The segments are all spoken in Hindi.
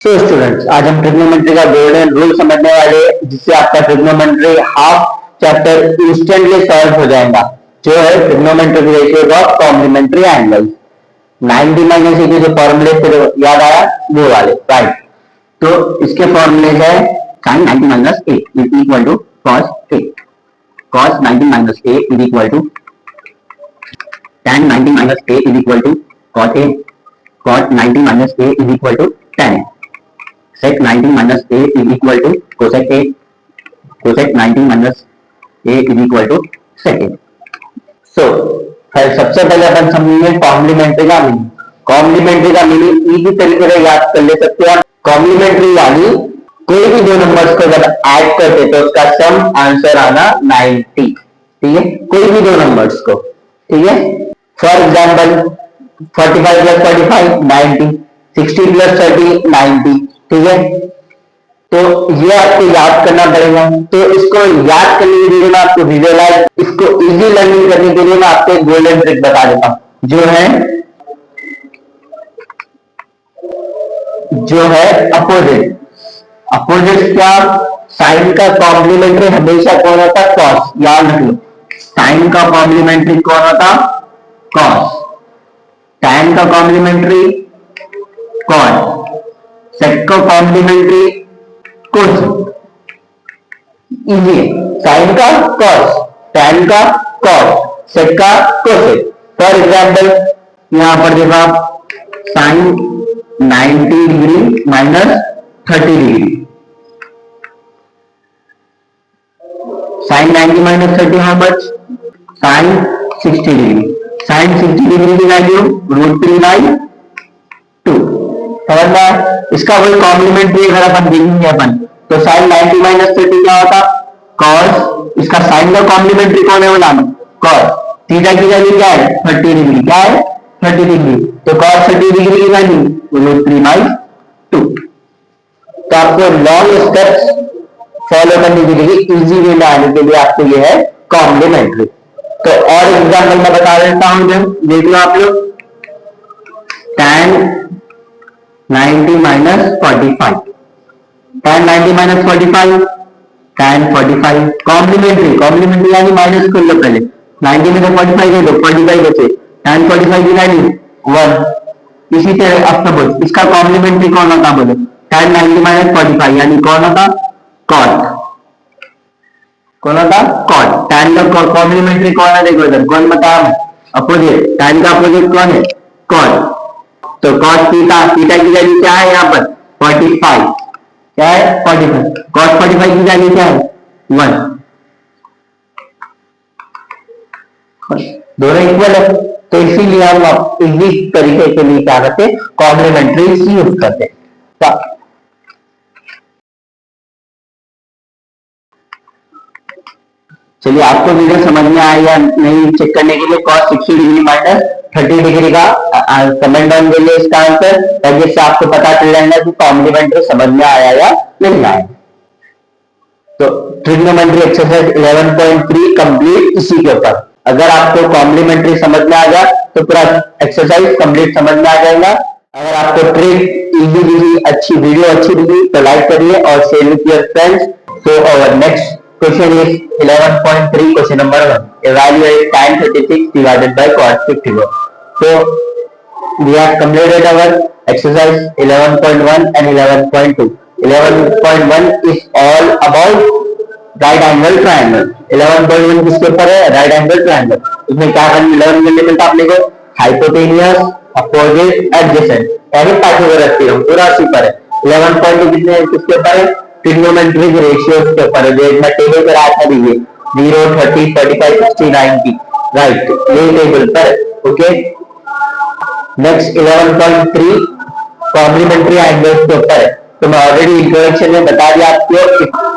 सो स्टूडेंट्स, आज हम ट्रिग्नोमेट्री का गोल्डन रूल समझने वाले हैं, जिससे आपका trigonometry half chapter instantly solve हो जाएगा, जो है trigonometric ratios of complementary angles. 90 minus A के जो फॉर्मूले फिर याद आया वो वाले, राइट। तो इसके फॉर्मूले है sin 90 minus A is equal to cos A, cos 90 minus A is equal to tan 90 minus A is equal to cos A, cos 90 minus A is equal to tan A, sec 90 minus a is equal to cosec a, cosec 90 minus a is equal to sec a. So सबसे पहले अपन समझेंगे कॉम्प्लीमेंट्री का मीनिंग। कॉम्प्लीमेंट्री का मीनिंग इजी तरीके से याद कर ले सकते हैं। कॉम्प्लीमेंट्री यानी कोई भी दो नंबर्स को जब ऐड करते तो उसका सम आंसर आना 90, ठीक है, कोई भी दो नंबर्स को, ठीक है। फॉर एग्जाम्पल 45 प्लस 45 90, 60 प्लस 30 90, ठीक है। तो ये आपको याद करना पड़ेगा। तो इसको याद करने के लिए मैं आपको विजुअलाइज, इसको इजी लर्निंग करने के लिए मैं आपको एक गोल्डन ट्रिक बता देता हूं, जो है अपोजिट। अपोजिट क्या? साइन का कॉम्प्लीमेंट्री हमेशा कौन होता? कॉस। याद रख लो, साइन का कॉम्प्लीमेंट्री कौन होता? कॉस। टैन का कॉम्प्लीमेंट्री कॉट। सेक का कॉम्प्लीमेंट्री कोसेक। इजी है। साइन का कॉस, टैन का कॉट, सेक का कोसेक। फॉर एग्जाम्पल यहां पर देखो आप, sine 90 degree minus 30 degree, sine 90 minus 30 how much? Sine 60 degree. Sine 60 degree की वैल्यू √3/2। समझ में आया? इसका कोई कॉम्प्लीमेंट्री अगर अपन देखेंगे अपन, तो साइन 90 माइनस 30 क्या होता? कॉस। इसका साइन का कॉम्प्लीमेंट्री कौन है? बोला कॉस। थीटा की वैल्यू क्या है? 30 डिग्री। क्या है? 30 डिग्री। तो कॉस 30 डिग्री की वैल्यू √3/2। तो आपको लॉन्ग स्टेप्स फॉलो करने के लिए, इजी वे में आने के लिए आपको यह है कॉम्प्लीमेंट्री। तो और एग्जाम्पल मैं बता देता हूं, जब देख लो आप लोग, tan 90 minus 45, tan 90 minus 45, tan 45 complementary. Complementary यानी माइनस कर लो पहले, 90 में से 45 है तो 45 बचे, tan 45 की वैल्यू 1। इसी तरह अब सपोज इसका कॉम्प्लीमेंट्री कौन होता? बोलो, tan 90 माइनस 45 यानी कौन होता? कॉट। कौन होता? कॉट। tan का कॉम्प्लीमेंट्री कौन है? देखो इधर, कौन बता? अपोजिट। tan का अपोजिट कौन है? कॉट। तो cos थीटा, थीटा की वैल्यू क्या है यहाँ पर? 45। क्या है? 45। cos 45 की वैल्यू क्या है? 1। दोनों इक्वल है, तो इसीलिए हम इजी तरीके के लिए क्या करते हैं? कॉम्प्लीमेंट्री यूज करते हैं। चलिए, आपको वीडियो समझ में आया या नहीं चेक करने के लिए cos 60 डिग्री माइनस 30 डिग्री का कमेंट डाउन करिए इसका आंसर, ताकि इससे आपको पता चल जाएगा कि कॉम्प्लीमेंट्री समझ में आया या नहीं आया। तो ट्रिग्नोमेट्री एक्सरसाइज 11.3 कंप्लीट इसी के ऊपर। अगर आपको कॉम्प्लीमेंट्री समझ में आ गया तो पूरा एक्सरसाइज कंप्लीट समझ में आ जाएगा। अगर आपको ट्रिक इजी लगी, अच्छी वीडियो अच्छी लगी तो लाइक करिए और share with your friends. So our next question is 11.3, question number 1. Evaluate tan 36 divided by cos 54. So we have completed our exercise 11.1 and 11.2. 11.1 is all about right angle triangle. 11.1 किसके ऊपर है? Right angle triangle. इसमें क्या करना? 11 में मिलता अपने को हाइपोटेनियस, अपोजिट, एडजेसेंट, यानी पाइथागोरस थ्योरम, पूरा उसी पर है। 11.2 किसके ऊपर है? ट्रिग्नोमेट्रिक रेशियोज के ऊपर है, जो एक मैं टेबल पर आया था, दीजिए 0, 30, 45, 60, 90, राइट, ये टेबल पर। ओके, नेक्स्ट 11.3 कॉम्प्लीमेंट्री एंगल्स के ऊपर है। तो मैं ऑलरेडी इंट्रोडक्शन में बता दिया आपको,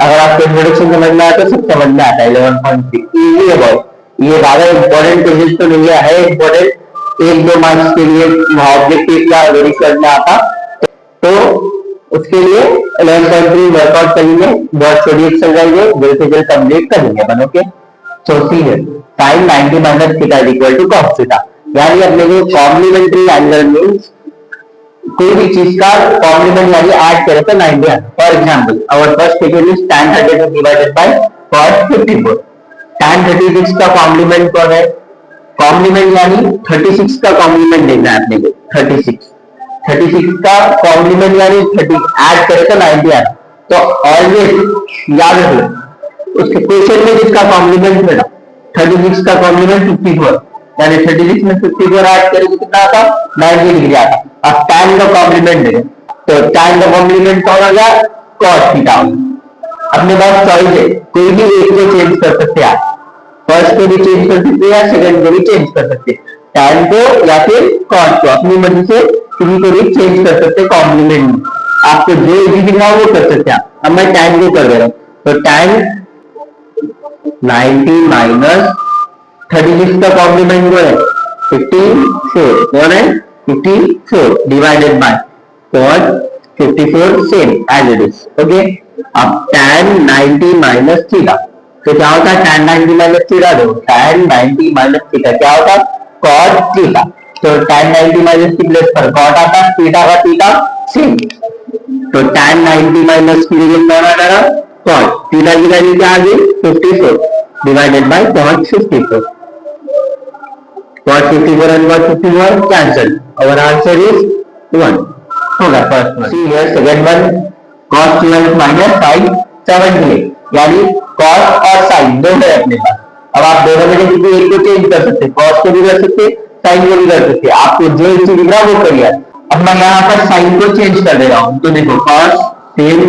अगर आपको इंट्रोडक्शन समझ में आया तो सब समझ में आता है। 11.3 इजी है बहुत, ये ज्यादा इंपॉर्टेंट क्वेश्चन तो नहीं है इंपॉर्टेंट, 1-2 मार्क्स के लिए ऑब्जेक्टिव या रिसर्च में आता, तो उसके लिए 11.3 वर्कआउट करेंगे, बहुत छोटी एक्सरसाइज है, जल्द से जल्द कंप्लीट करेंगे अपन। ओके, तो सीधे sin 90 minus theta equal to cos theta, यानी अपने को कॉम्प्लीमेंट्री एंगल मींस कोई भी चीज का कॉम्प्लीमेंट यानी ऐड करे तो 90 आता। For example our first figure is tan 32 divided by cos 54। tan 36 का कॉम्प्लीमेंट कौन है? कॉम्प्लीमेंट यानी 36 का कॉम्प्लीमेंट देखना है अपने को। 36 का कॉम्प्लीमेंट यानी 30 ऐड करे तो 90 आता। तो ऑलवेज याद रखो उसके क्वेश्चन में जिसका कॉम्प्लीमेंट मिला 36 का कॉम्प्लीमेंट 54 यानी 36 में 54 ऐड करेंगे कितना आता? 90 डिग्री आता। अब tan का कॉम्प्लीमेंट देंगे तो tan का कॉम्प्लीमेंट कौन होगा? cos theta. अपने पास चॉइस है, कोई भी एक को चेंज कर सकते हैं। फर्स्ट को भी चेंज कर सकते हैं या सेकंड को भी चेंज कर सकते हैं, tan को या फिर cos को अपनी मर्जी से किसी को भी चेंज कर सकते हैं कॉम्प्लीमेंट में। आपको जो इजी दिखा वो कर सकते हैं। अब मैं tan को कर दे रहा हूं तो tan 90 माइनस 36 का कॉम्प्लीमेंट कौन है? 54 कौन है? 54 divided by cos 54 same as it is. Okay, अब tan 90 माइनस थीटा तो क्या होता है? tan 90 माइनस थीटा दो tan 90 माइनस थीटा क्या होता? cos theta. तो tan 90 माइनस की प्लेस पर cot आता, थीटा का थीटा सेम। तो tan 90 माइनस की जगह कौन आ जाएगा? cot। थीटा की वैल्यू क्या आ गई? 54 divided by cos 54। cos 54 and cos 54 cancel. Our answer is 1. होगा first one. See here second one cos 12 minus sin 78 यानी cos और sin दोनों है अपने पास। अब आप दोनों में से किसी एक को चेंज कर सकते हैं, cos को भी कर सकते हैं, sin को भी कर सकते हैं। आपको जो चीज दिख रहा है वो करिए। अब मैं यहाँ पर sin को चेंज कर दे रहा हूँ तो देखो cos सेम,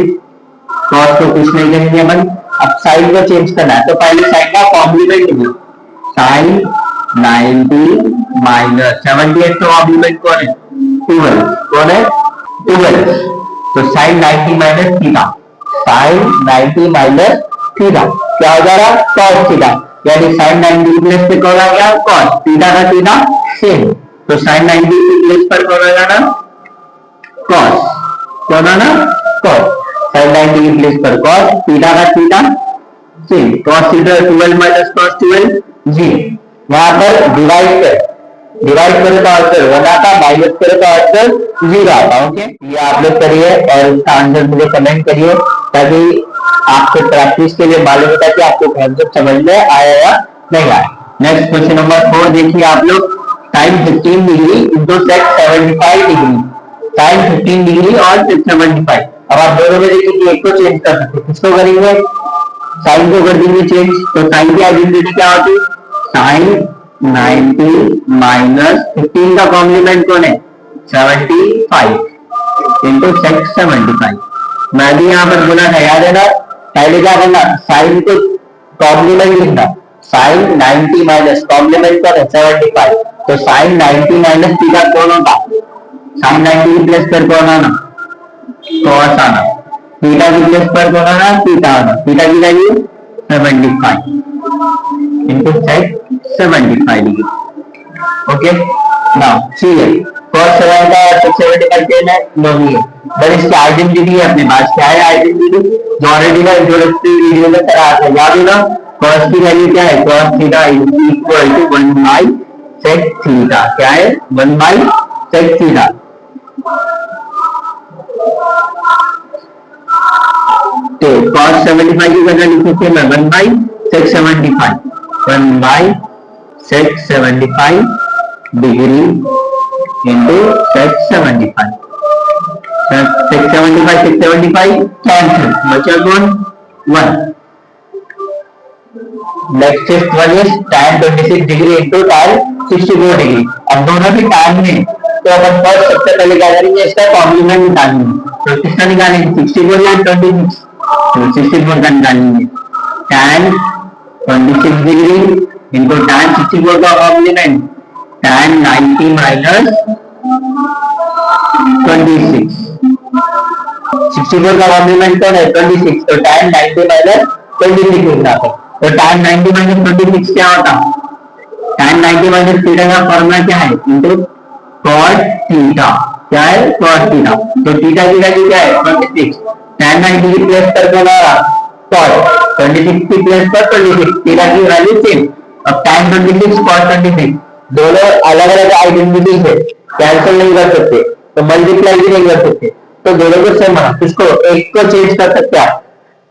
cos को कुछ नहीं करेंगे अपन। अब sin को चेंज करना है तो पहले sin का कॉम्प्लीमेंट लीजिए। sin 90 माइनस 78 का कॉम्प्लीमेंट कौन है? 12 कौन है? 12। तो sin 90 minus theta, sin 90 minus theta क्या हो जाएगा? cos थीटा यानी sin 90 की प्लेस पे कौन आ गया? cos। थीटा का थीटा सेम तो sin 90 की प्लेस पर कौन आ जाना? cos। कौन आना? cos। sin 90 की प्लेस पर cos, थीटा का theta same. cos theta 12 minus cos 12 0। वहां पर डिवाइड करे तो आंसर 1 आता, माइनस करे तो आंसर 0 आता। ओके, ये आप लोग करिए और इसका आंसर मुझे कमेंट करिए ताकि आपको प्रैक्टिस के लिए मालूम होता है कि आपको कॉन्सेप्ट समझ में आया या नहीं आया। नेक्स्ट क्वेश्चन नंबर 4 देखिए आप लोग। sin 15 degree into sec 75 degree, sin 15 degree और sec 75। अब आप दोनों में देखिए एक को चेंज कर सकते हैं। किसको करेंगे? साइन को कर देंगे चेंज तो साइन की आइडेंटिटी क्या होती? sin 90 माइनस 15 का कॉम्प्लीमेंट कौन है? 75 इंटू sec 75। मैं भी यहाँ पर बोला था, याद है ना? पहले क्या करना? साइन को कॉम्प्लीमेंट लिखना। sin 90 माइनस कॉम्प्लीमेंट कौन है? 75। तो sin 90 माइनस थीटा कौन होगा? sin 90 की प्लेस पर कौन आना? cos आना। थीटा की प्लेस पर कौन आना? थीटा आना। थीटा की value 75 into sec 75 degree. Okay, now see here cos 7 का 75 क्या है? नहीं है, बट इसकी आइडेंटिटी है अपने पास। क्या है आइडेंटिटी? जो ऑलरेडी मैं इंट्रोडक्टरी वीडियो में करा था, याद है ना? cos की वैल्यू क्या है? cos theta equal to 1 by sec theta. क्या है? 1 बाई sec थीटा। तो cos 75 की वजह लिख सकते हैं मैं 1 by sec 75, 1 by sec 75 degree into sec 75। sec 75 cancel, बचा कौन? 1। Next one is tan 26 degree into tan 64 degree. अब दोनों भी tan में तो अपन फर्स्ट सबसे पहले क्या करेंगे? इसका कॉम्प्लीमेंट निकालेंगे। तो किसका निकालेंगे? 64 या 26? तो 64 का निकालेंगे। tan 26 डिग्री इनको tan 64 का कॉम्प्लीमेंट tan 90 माइनस 26। 64 का कॉम्प्लीमेंट कौन है? 26। तो tan 90 माइनस 26 होता है। तो tan 90 माइनस 26 क्या होता? tan 90 माइनस थीटा का फॉर्मूला क्या है? Into cos theta. क्या है? cos theta. तो थीटा की वैल्यू क्या है? 26। tan 90 की प्लेस पर कौन आ रहा? cos। 26 की प्लेस पर 26, थीटा की वैल्यू सेम। अब tan 26 cos 26 दोनों अलग अलग आइडेंटिटी है, कैंसिल नहीं कर सकते। तो मल्टीप्लाई भी नहीं कर सकते, तो दोनों को सेम बना, किसको एक को चेंज कर सकते हैं आप,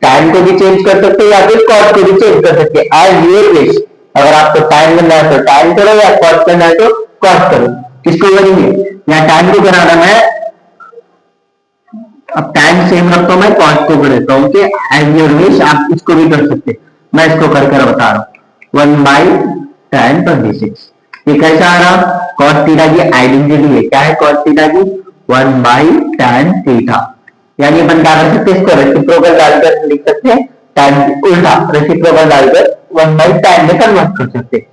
टाइम को भी चेंज कर सकते हैं या फिर कॉस्ट को भी चेंज कर सकते हैं। आज ये विश, अगर आपको टाइम करना है तो टाइम करो या कॉस्ट करना है तो कॉस्ट करो, किसको करेंगे, या टाइम को कराना मैं, अब टाइम सेम रखता हूं, मैं कॉस्ट को कर देता हूँ कि एज योर विश, आप इसको भी कर सकते हैं। मैं इसको कर बता रहा हूँ 1/1026। ये कैसा आ रहा, कॉस थीटा की आइडेंटिटी है, क्या है कॉस थीटा की 1/tan थीटा, यानी अपन क्या कर सकते हैं, इसको रेसिप्रोकल डालकर लिख सकते हैं, tan उल्टा रेसिप्रोकल डालकर 1/tan में कन्वर्ट कर सकते हैं।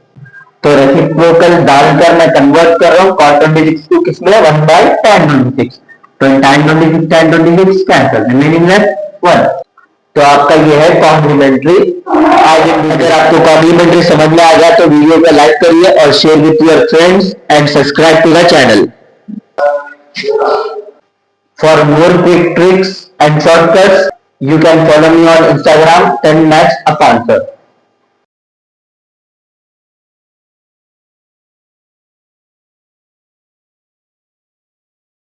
तो रेसिप्रोकल डालकर मैं कन्वर्ट कर रहा हूँ cos 26 को किसमें 1/tan 26, तो tan 26 tan 26 cancel, remaining left 1। तो आपका ये है कॉम्प्लीमेंट्री आइडेंटिटी। अगर आपको कॉम्प्लीमेंट्री समझ में आ गया तो वीडियो को लाइक करिए और share with your friends and subscribe to the channel. For more quick tricks and shortcuts, you can follow me on Instagram 10 maths of answer.